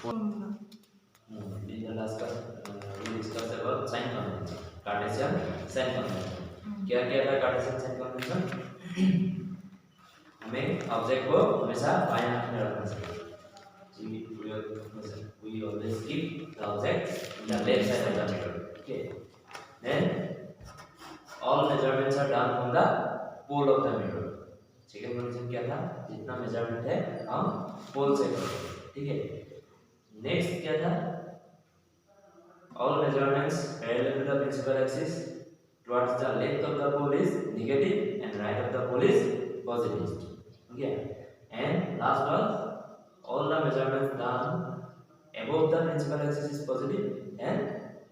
In the last class we discussed about sign convention, Cartesian sign convention. क्या क्या था Cartesian sign convention? हमें object को हमेशा बाएं हाथ में रखना चाहिए. We always keep the object in the left side of the mirror. Okay. Then all measurements are done from the pole of the mirror. Second condition क्या था? जितना मेजरमेंट है हम पोल से करेंगे. ठीक है. नेक्स्ट क्या था? All measurements parallel to the principal axis towards the left of the pole is negative and right of the pole is positive. Okay. And last was all the measurements done above the principal axis is positive and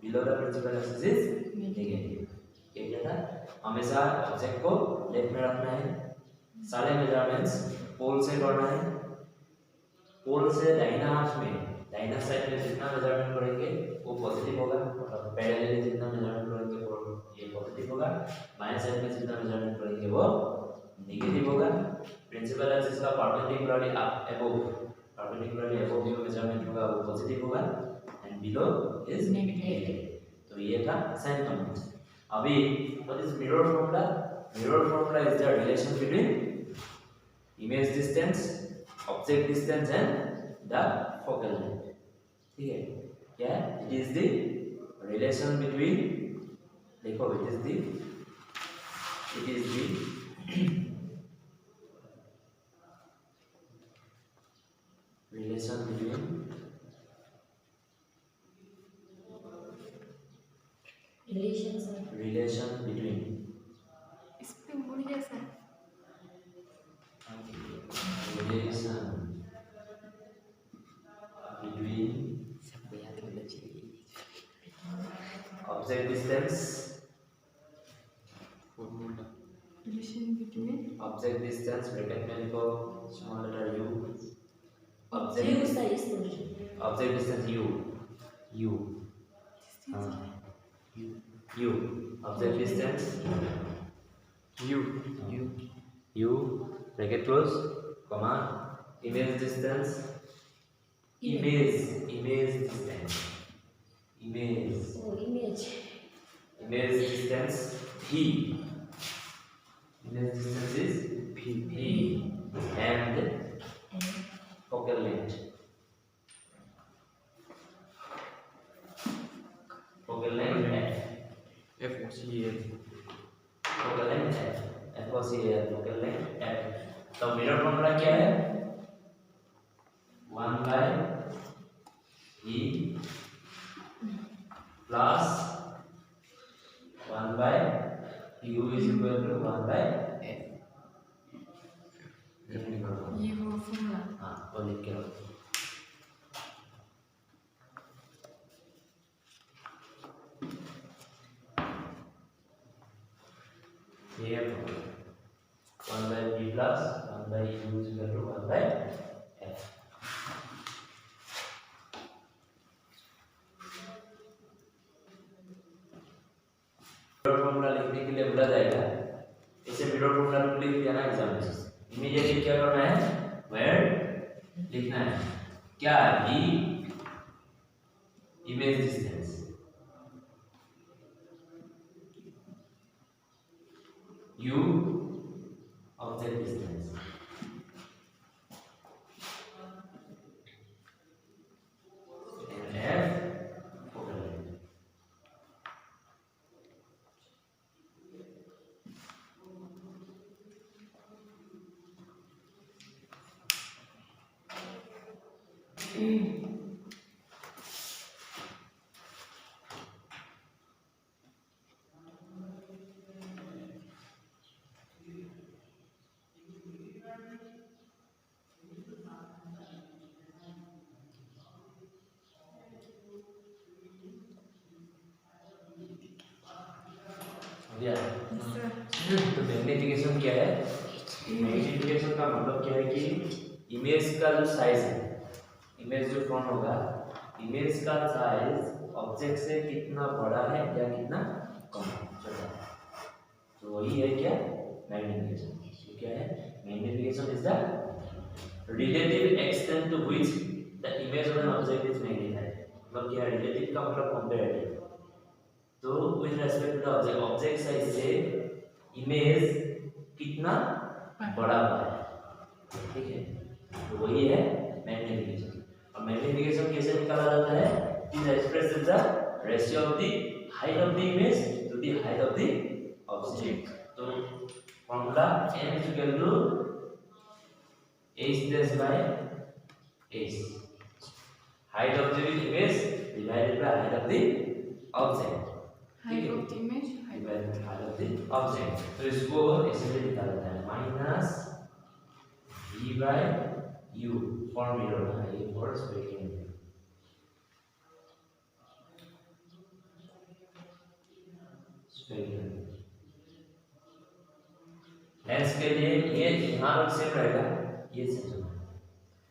below the principal axis is negative. ये क्या था? हमेशा object को left में रखना है. सारे measurements पोल से करना है. पोल से दाहिना हाथ में दाहिना साइड में जितना मेजरमेंट करेंगे वो पॉजिटिव होगा. मतलब पैरेलली जितना मेजरमेंट करेंगे वो ये पॉजिटिव होगा. बाएं साइड में जितना मेजरमेंट करेंगे वो नेगेटिव होगा. प्रिंसिपल एक्सिस का परपेंडिकुलरली अबव जो मेजरमेंट होगा वो पॉजिटिव होगा एंड बिलो इज नेगेटिव. तो ये था साइन कन्वेंशन. अभी what is mirror formula? Mirror formula is the relation between image distance, object distance and the focal length. ठीक है. क्या है? It is the relation between, देखो it is the relation between इस पे मुड़ जैसा object distance, relation between object distance bracket में लिखो small letter u. object distance u object distance u bracket close comma image distance image distance v. Image distance is v and focal length. Focal length f. Focal length f. Focal length f. तो mirror formula क्या है? 1 by e plus 1 by u is equal to 1 by f. ये वो formula. हाँ वो लिख के रखो. ये 1 by b plus 1 by u is equal to 1 by f. Mirror formula लिखने के लिए बोला जाएगा. इसे मिरर फॉर्मूला लिख दिया ना एग्जाम में. इमीडिएटली क्या करना है? वेयर लिखना है. क्या v image distance u object distance and f focal length. तो मैग्नीफिकेशन क्या है? मैग्नीफिकेशन का मतलब क्या है कि इमेज का जो साइज है, इमेज जो फॉर्म होगा, इमेज का साइज ऑब्जेक्ट से कितना बड़ा है या कितना कम है, छोटा. तो वही है क्या? मैग्नीफिकेशन. क्या है? Magnification is the relative extent to which the image of an object is magnified, मतलब क्या रिलेटिव का मतलब कंपैरेटिव। तो with respect to the object, object size से इमेज कितना बड़ा हुआ है, ठीक है, तो वही है मैग्निफिकेशन। और मैग्निफिकेशन कैसे निकाला जाता है? Is expressed as the ratio of the height of the image to the height of the object. तो formula n is equal to h dash by h, height of the image divided by height of the object, height of the image divided by height of the object। तो इसको ऐसे भी लिखा जाता है minus v by u for mirror, ये for spectrum. Lens के लिए ये यहाँ पर सेम रहेगा, ये चेंज होगा।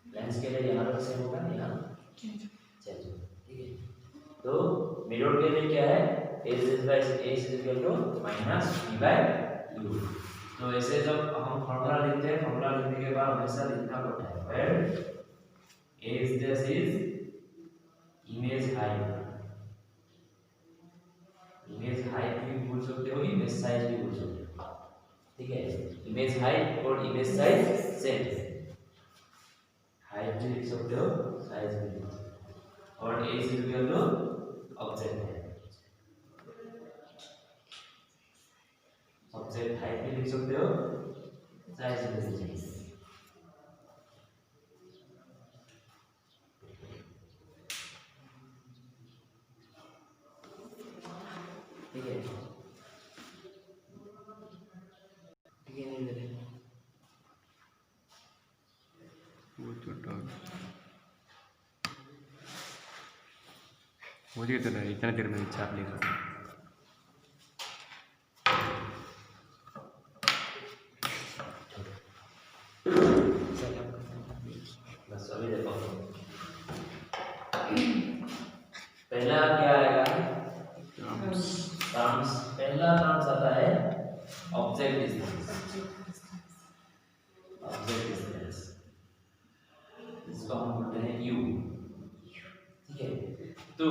लेंस के लिए यहाँ पर सेम होगा, यहाँ चेंज होगा, ठीक है। तो मिरर के लिए क्या है? h is equal to minus v by u। तो ऐसे जब हम फॉर्मूला लिखते हैं, फॉर्मूला लिखने के बाद हमेशा लिखना पड़ता है where h dash is image height, image height भी बोल सकते हो, इमेज साइज भी बोल सकते हो, ठीक है। इमेज हाइट और इमेज साइज सेम है, हाइट भी लिख सकते हो, साइज भी लिख सकते हो। और h is equal to object है, ऑब्जेक्ट हाइट भी लिख सकते हो, साइज भी लिख सकते हो। ठीक है, ठीक है, नहीं दे वो तो डॉग मुझे तो नहीं, इतना देर में छाप लेगा। बस अभी देखो, पहला क्या आएगा? टर्म्स। पहला टर्म्स आता है ऑब्जेक्ट डिस्टेंस, ऑब्जेक्ट डिस्टेंस, इसको हम बोलते हैं u, ठीक है। तो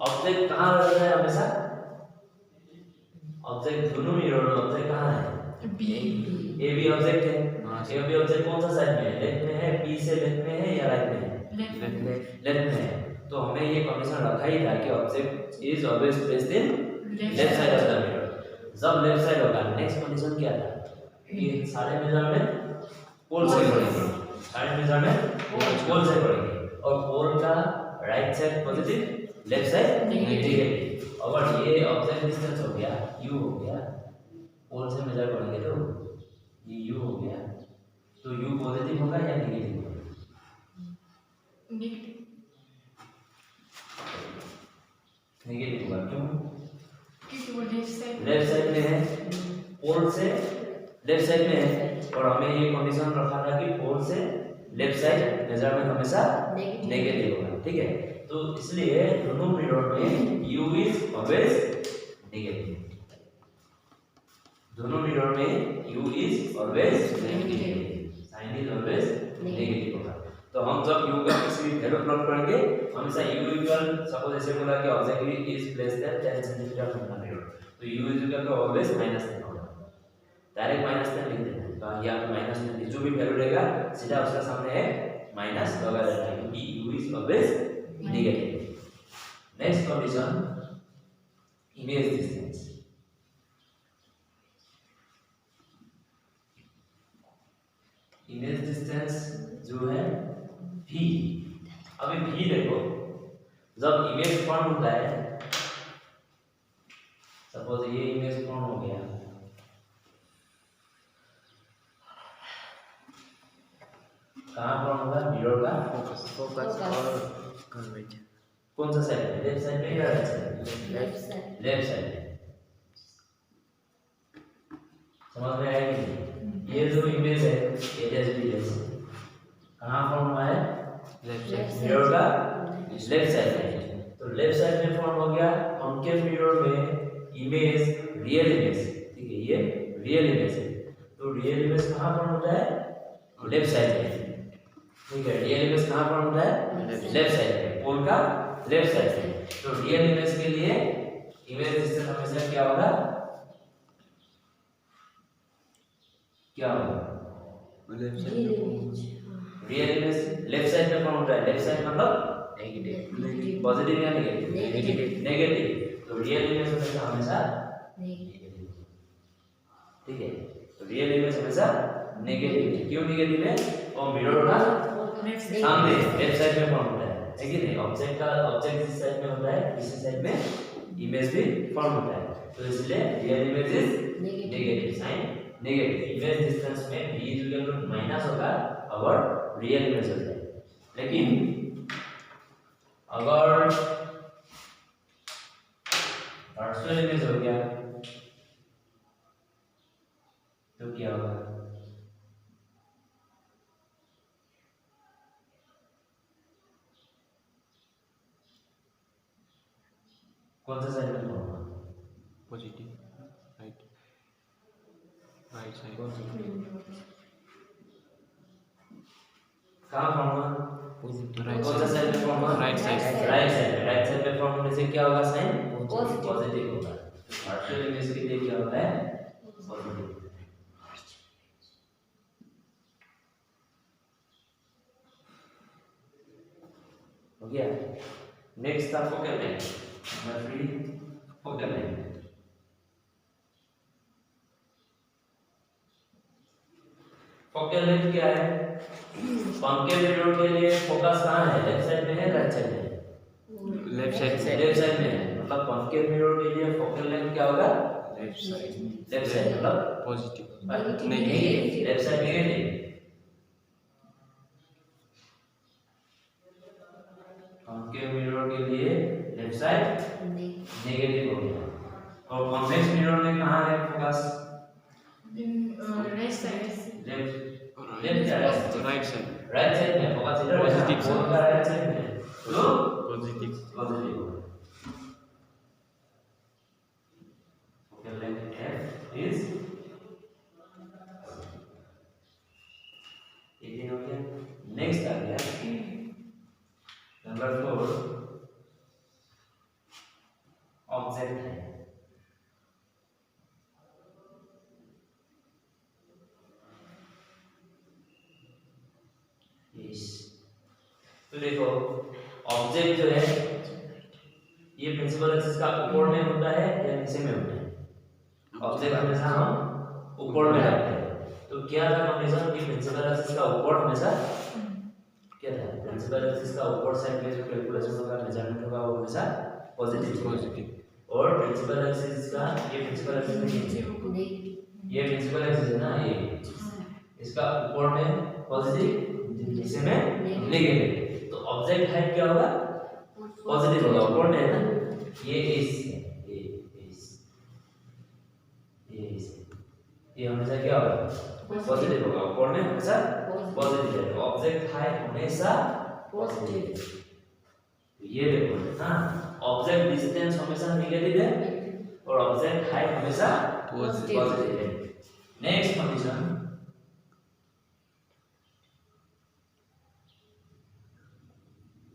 ऑब्जेक्ट कहाँ रहता है हमेशा? ऑब्जेक्ट दोनों मिरर में ऑब्जेक्ट कहाँ है? ए बी ऑब्जेक्ट है। ए बी ऑब्जेक्ट कौन सा साइड में है? लेफ्ट में है, बी से लेफ्ट में है या राइट में है? लेफ्ट में है। तो हमें ये कंडीशन रखा ही था कि object is always placed in left side of the mirror. जब लेफ्ट साइड होगा, नेक्स्ट कंडीशन क्या था कि सारे मेजरमेंट पोल से पड़ेंगे, सारे मेजरमेंट पोल से पड़ेंगे, और पोल का right side positive, left side negative. अगर ये ऑब्जेक्ट डिस्टेंस हो गया, u हो गया, पोल से मेजर करेंगे तो ये u हो गया, तो u पॉजिटिव होगा या नेगेटिव होगा? नेगेटिव होगा। क्यों? क्योंकि वो लेफ्ट साइड में है, पोल से लेफ्ट साइड में है, और हमें ये कंडीशन रखा था कि पोल से लेफ्ट साइड मेजरमेंट हमेशा नेगेटिव होगा, ठीक है। तो इसलिए दोनों मिरर में u इज ऑलवेज नेगेटिव, दोनों मिरर में u is always negative, sign is always negative होगा। तो हम जब u का किसी भी वैल्यू प्लॉट करेंगे, हमेशा u इक्वल, सपोज ऐसे बोला कि object is placed at 10 centimetre from the mirror, तो u is equal to always -10 होगा। डायरेक्ट -10 लिख देते हैं, तो यहाँ पे -10 जो भी वैल्यू रहेगा सीधा उसके सामने है माइनस लगा देना है, क्योंकि u is always negative. Next condition, image distance. Image distance जो है v, अभी v देखो, जब इमेज फॉर्म होता है, सपोज ये इमेज फॉर्म हो गया, कहाँ फॉर्म होगा? मिरर का फोकस और कन्वर्ज। कौन सा साइड है? लेफ्ट साइड में या राइट साइड? लेफ्ट साइड में। समझ में आया कि नहीं? ये जो इमेज है कहाँ फॉर्म हुआ है? मिरर का लेफ्ट साइड में। तो लेफ्ट साइड में फॉर्म हो गया, कॉन्केव मिरर में इमेज, रियल इमेज, ठीक है, ये रियल इमेज है। तो रियल इमेज कहाँ फॉर्म होता है? लेफ्ट साइड में। ठीक है, रियल इमेज कहाँ फॉर्म होता है? लेफ्ट साइड में, पोल का लेफ्ट साइड में। तो रियल इमेज के लिए इमेज डिस्टेंस हमेशा क्या होगा? क्या होगा? रियल इमेज लेफ्ट साइड में फॉर्म होता है। लेफ्ट साइड मतलब नेगेटिव पॉजिटिव या नेगेटिव? Negative negative. तो रियल इमेज हमेशा नेगेटिव। ठीक है, तो रियल इमेज हमेशा नेगेटिव है। क्यों नेगेटिव है? और मिरर का सामने लेफ्ट साइड में फॉर्म होता है कि नहीं? ऑब्जेक्ट जिस साइड में होता है इसी साइड में इमेज भी फॉर्म होता है। तो इसलिए real image is negative, sign negative. Image distance में b इक्वल टू माइनस होगा और रियल इमेज होता है। लेकिन अगर वर्चुअल इमेज हो गया तो क्या होगा? कौन सा साइड में फॉर्म होगा? पॉजिटिव राइट राइट साइड कहाँ फॉर्म होगा? राइट कौन सा साइड में फॉर्म होगा? राइट साइड राइट साइड में फॉर्म होने से क्या होगा? साइन पॉजिटिव पॉजिटिव होगा। वर्चुअल इमेज के लिए क्या होता है? पॉजिटिव। हो गया। नेक्स्ट था focal length. Number 3 focal length. Focal length क्या है? कॉन्केव मिरर के लिए फोकस कहाँ है? लेफ्ट साइड में है, राइट साइड में है? लेफ्ट साइड लेफ्ट साइड में है। मतलब कॉन्केव मिरर के लिए फोकल लेंथ क्या होगा? लेफ्ट साइड लेफ्ट साइड मतलब positive negative. Left side negative. Concave mirror के लिए लेफ्ट साइड नेगेटिव हो गया। और कॉन्वेक्स मिरर में कहाँ है focus? Right side left left क्या है? राइट साइड राइट साइड में फोकस इधर है। Positive फोकस का राइट साइड में है। तो पॉजिटिव पॉजिटिव होगा। फोकल लेंथ f is 18 हो गया। नेक्स्ट आ गया नंबर 4 ऑब्जेक्ट है। तो देखो ऑब्जेक्ट जो है ये प्रिंसिपल एक्सिस का ऊपर में होता है या नीचे में होता है? ऑब्जेक्ट हमेशा हम ऊपर में रखते हैं। तो क्या था कंडीशन कि प्रिंसिपल एक्सिस का ऊपर हमेशा क्या था? प्रिंसिपल एक्सिस का ऊपर साइड में जो कैलकुलेशन होगा, मेजरमेंट होगा वो हमेशा पॉजिटिव। और प्रिंसिपल एक्सिस का ये प्रिंसिपल एक्सिस नीचे, ये प्रिंसिपल एक्सिस है ना, ये इसका ऊपर में पॉजिटिव, नीचे में नेगेटिव। तो ऑब्जेक्ट हाइट क्या होगा? पॉजिटिव होगा, ऊपर में है ना। ये ये हमेशा क्या होगा? पॉजिटिव होगा, ऊपर में हमेशा पॉजिटिव है। ऑब्जेक्ट हाइट हमेशा पॉजिटिव। ये देखो हाँ, ऑब्जेक्ट डिस्टेंस हमेशा नेगेटिव है और ऑब्जेक्ट हाइट हमेशा पॉजिटिव है। नेक्स्ट कंडीशन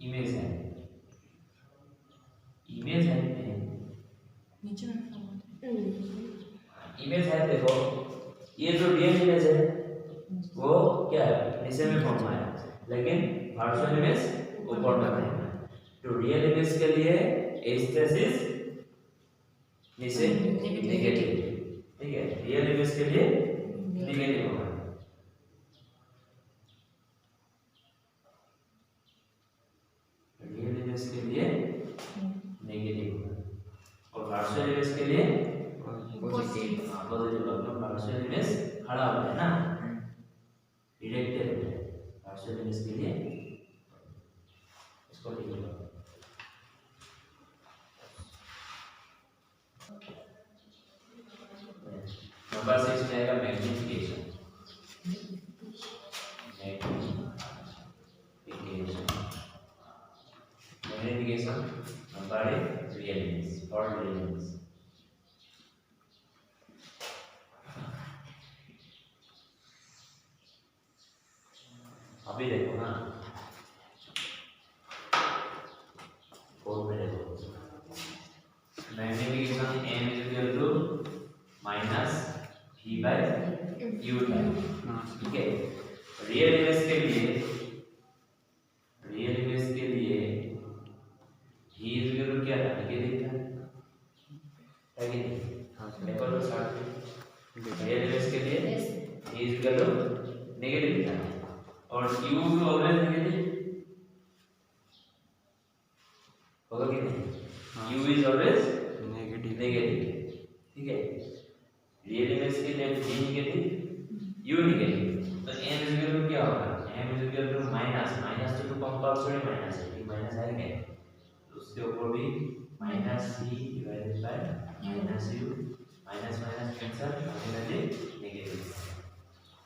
इमेज है। इमेज है नीचे में फॉर्म होता है। इमेज है देखो, ये जो रियल इमेज है वो क्या है? नीचे में फॉर्म है, लेकिन वर्चुअल इमेज ऊपर में है। तो रियल इमेज के लिए एस्थेसिस नीचे नेगेटिव, ठीक है। रियल इमेज के लिए नेगेटिव होगा। रियल इमेज के लिए नेगेटिव होगा और वर्चुअल इमेज के लिए पॉजिटिव। पॉजिटिव होगा। वर्चुअल इमेज खड़ा होता है ना, डिरेक्टेड होता है। वर्चुअल इमेज के लिए इसको लिख लो। नंबर 6 में आएगा magnification. Magnification number 1 real image और रियल इमेज। अभी देखो ना, 4 में देखो, magnification m is equal to minus v by u time, ठीक है। रियल इमेज के लिए v इज इक्वल टू क्या था, नेगेटिव था, है कि नहीं? देखो तो साथ में रियल इमेज के लिए v is equal to negative था, और u भी ऑलवेज नेगेटिव होगा कि नहीं? u is always negative negative, ठीक है। रियल इमेज के लिए v नेगेटिव, u नेगेटिव, तो m इज इक्वल टू क्या होगा, m is equal to minus तो कंपल्सरी माइनस है, माइनस आएगा तो उसके ऊपर भी minus c divided by minus u, minus minus cancel, ultimately negative,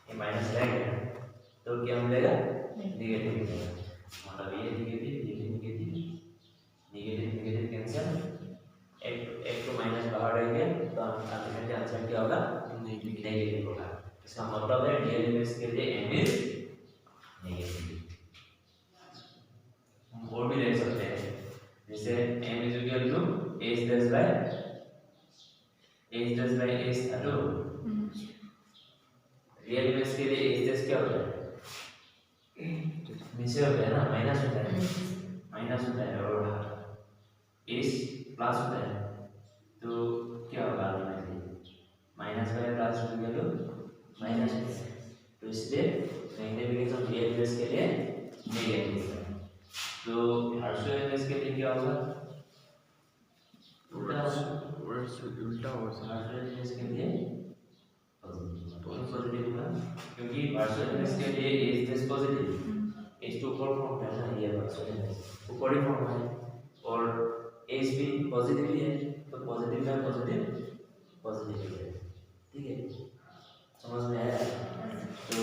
ये माइनस रहेगा तो क्या मिलेगा, नेगेटिव मिलेगा, मतलब ये नेगेटिव कैंसिल, एक तो माइनस बाहर रहेंगे तो अल्टीमेटली आंसर क्या होगा, नेगेटिव होगा। इसका मतलब है रियल इमेज के लिए m इज नेगेटिव। हम और भी देख सकते हैं, जैसे m is equal to h plus by h था तो रियल इमेज के लिए h प्लस क्या होता है, नीचे होता है ना, माइनस होता है और h प्लस होता है, तो क्या होगा, माइनस बाय प्लस हो गया तो माइनस, तो इसलिए मैग्निफिकेशन रियल इमेज के लिए नेगेटिव है। तो वर्चुअल इमेज के लिए क्या होगा, उल्टा होगा, वर्चुअल इमेज के लिए पॉजिटिव होगा, क्योंकि वर्चुअल इमेज के लिए h पॉजिटिव, h तो ऊपर फॉर्म है ना, ये वर्चुअल इमेज ऊपर ही फॉर्म है, और h भी पॉजिटिव ही है, तो पॉजिटिव है, ठीक है, समझ में आया? तो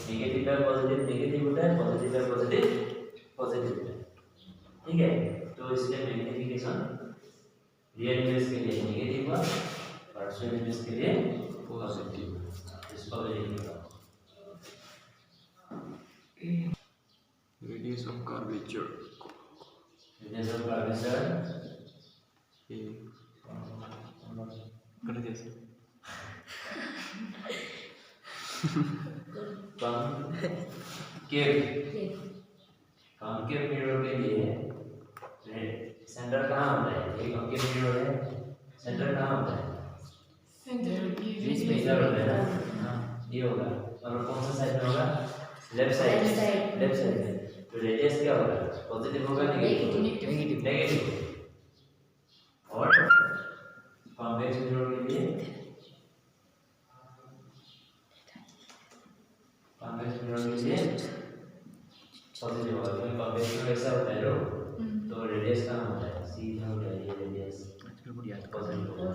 नेगेटिव का पॉजिटिव होता है, पॉजिटिव का पॉजिटिव होता है, ठीक है। तो इसलिए मैग्निफिकेशन रियल इमेज के लिए नेगेटिव हुआ, वर्चुअल इमेज के लिए पॉजिटिव, इसको भी लिखिएगा। Radius of curvature concave mirror के लिए सेंटर कहाँ होता है, ये कॉन्केव मिरर है, सेंटर कहाँ होता है, बीच में इधर होता है ना, हाँ ये होगा, और कौन सा साइड में होगा, लेफ्ट साइड में, तो रेडियस क्या होगा, पॉजिटिव होगा, नेगेटिव, और कॉन्वेक्स मिरर के लिए पॉजिटिव होगा, क्योंकि कॉन्वेक्स मिरर ऐसा होता है रो, तो रेडियस कहाँ होता है, सीधा होता है, ये रेडियस पॉजिटिव होगा,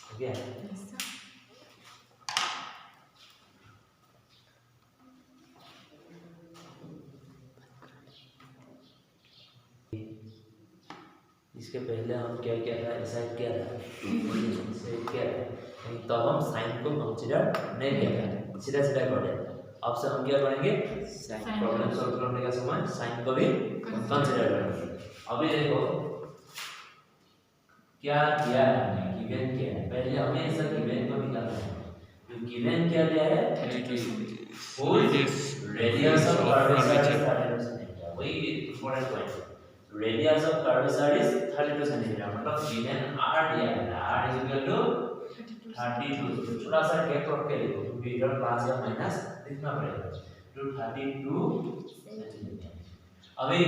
ठीक है। इसके पहले हम क्या था, डिसाइड किया था, तो हम साइन को कंसीडर नहीं किया था, सीधा कर दिया। अब से हम क्या करेंगे, प्रॉब्लम सॉल्व करने का समय साइन को भी कंसीडर करेंगे। अभी देखो क्या दिया है, हमने गिवन किया है, पहले हमें इस गिवन को निकालना है। जो गिवन क्या दिया है, रेडियस ऑफ कर्वेचर, वही important point, radius of curvature is 32 centimetre, मतलब गिवन r दिया है, r इज इक्वल टू 32, थोड़ा सा गैप रख के लिखो, क्योंकि इधर प्लस या माइनस लिखना पड़ेगा, तो 32 सेंटीमीटर। अभी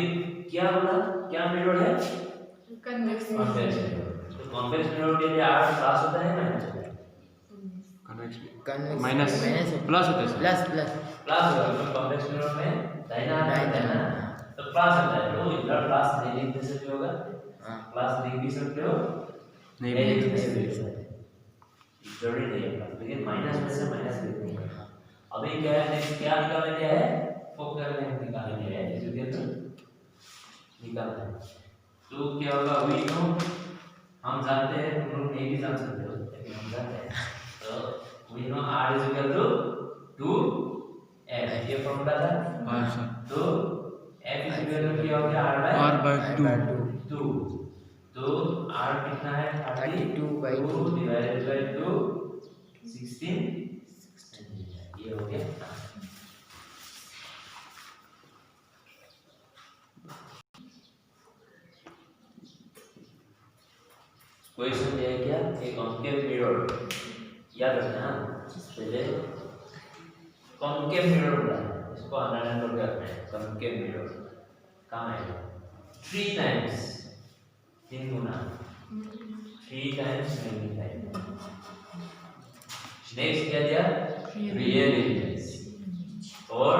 क्या बोला, क्या मिरर है, कॉन्वेक्स मिरर, तो कॉन्वेक्स मिरर के लिए r प्लस होता है, माइनस होता है, माइनस प्लस होता है, प्लस होगा, तो कॉन्वेक्स मिरर में दाहिना तो प्लस होता है, तो इधर प्लस नहीं लिखने से क्या होगा, प्लस लिख भी सकते हो, नहीं लिख सकते, जरूरी नहीं है, लेकिन माइनस में से माइनस लिखनी है। अभी क्या है, नेक्स्ट क्या निकालने दिया है, फोकस निकालने दिया है, इसलिए तो निकालना है। तो क्या होगा, वी नो, हम जानते हैं, तुम लोग नहीं भी जान सकते हो, लेकिन हम जानते हैं, तो we know r is equal to 2f, ये ये फॉर्मूला था। हाँ सर। तो f इक्वल टू क्या हो गया r बाय R by 2 2। तो r कितना है 32/2 डिवाइडेड बाय 2 16 ये हो गया। क्वेश्चन ये है क्या एक कॉन्केव मिरर याद रखना पहले कॉन्केव मिरर बोला है इसको अंडरलाइन करके रखना है कॉन्केव मिरर कहाँ है 3 टाइम्स 3 गुना 3 टाइम्स मैग्नीफाइड नेक्स्ट क्या दिया रियल इमेज और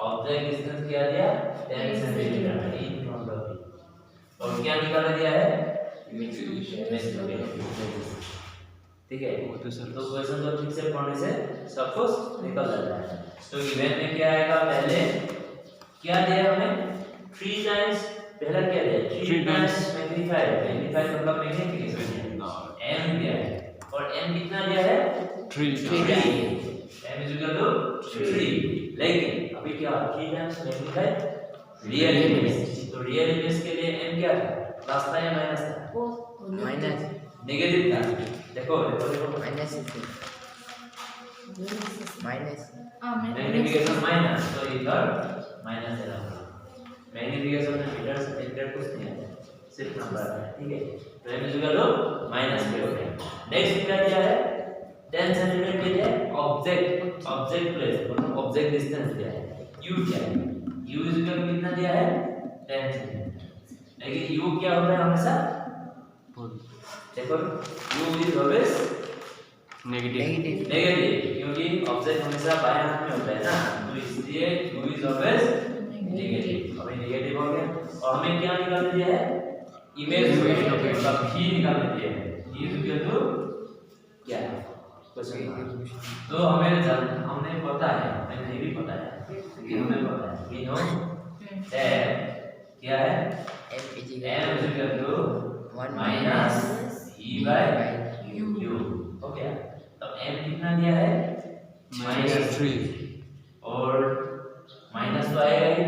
ऑब्जेक्ट डिस्टेंस क्या दिया 10 centimetre in front of it और क्या निकाला दिया है ठीक है तो सर तो क्वेश्चन को ठीक से पढ़ने से सब कुछ निकल जाता है। तो इवेंट में क्या आएगा पहले क्या दिया हमें 3 टाइम्स पहला क्या दिया 3 टाइम्स मैग्नीफाइड मतलब मैग्नीफिकेशन m दिया है और m कितना दिया है 3 m इज इक्वल टू 3 लेकिन अभी क्या 3 टाइम्स मैग्नीफाइड रियल इमेज तो रियल इमेज के लिए m क्या था प्लस था या माइनस था माइनस नेगेटिव था देखो माइनस मैग्नीफिकेशन माइनस तो इधर माइनस है नंबर मैग्नीफिकेशन में मीटर सेंटीमीटर कुछ नहीं आता सिर्फ नंबर है ठीक है तो m is equal to minus पे हो गया। नेक्स्ट क्या दिया है 10 सेंटीमीटर के लिए ऑब्जेक्ट प्लेस मतलब ऑब्जेक्ट डिस्टेंस दिया है u क्या है u इज इक्वल टू कितना दिया है 10 सेंटीमीटर लेकिन u क्या होता है हमेशा देखो u इज ऑलवेज नेगेटिव क्योंकि ऑब्जेक्ट हमेशा बाएं हाथ में होता है ना तो इसलिए u इज ऑलवेज नेगेटिव अभी नेगेटिव हो गया और हमें क्या निकालने दिया है इमेज मतलब भी निकालने दिया है v इज इक्वल टू क्या है क्वेश्चन तो हमने पता है हमें नहीं भी पता है लेकिन हमें पता है वी नो दैट क्या है m m is equal to 1 minus e by u हो गया तो m कितना दिया है -3 और माइनस तो आएगा ही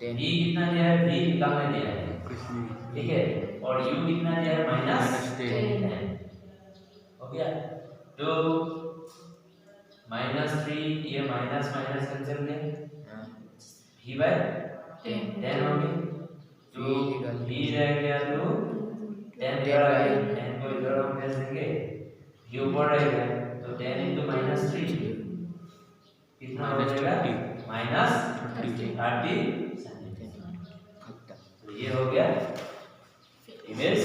v कितना दिया है v निकालने दिया है ठीक है और u कितना दिया है -10 हो गया तो -3 ये माइनस कैंसिल हो गया v बाय 10 हो गया तो v रह गया तो 10 को इधर हम भेज देंगे v ऊपर रहेगा तो 10 into -3 कितना हो जाएगा -30 सेंटीमीटर तो ये हो गया इमेज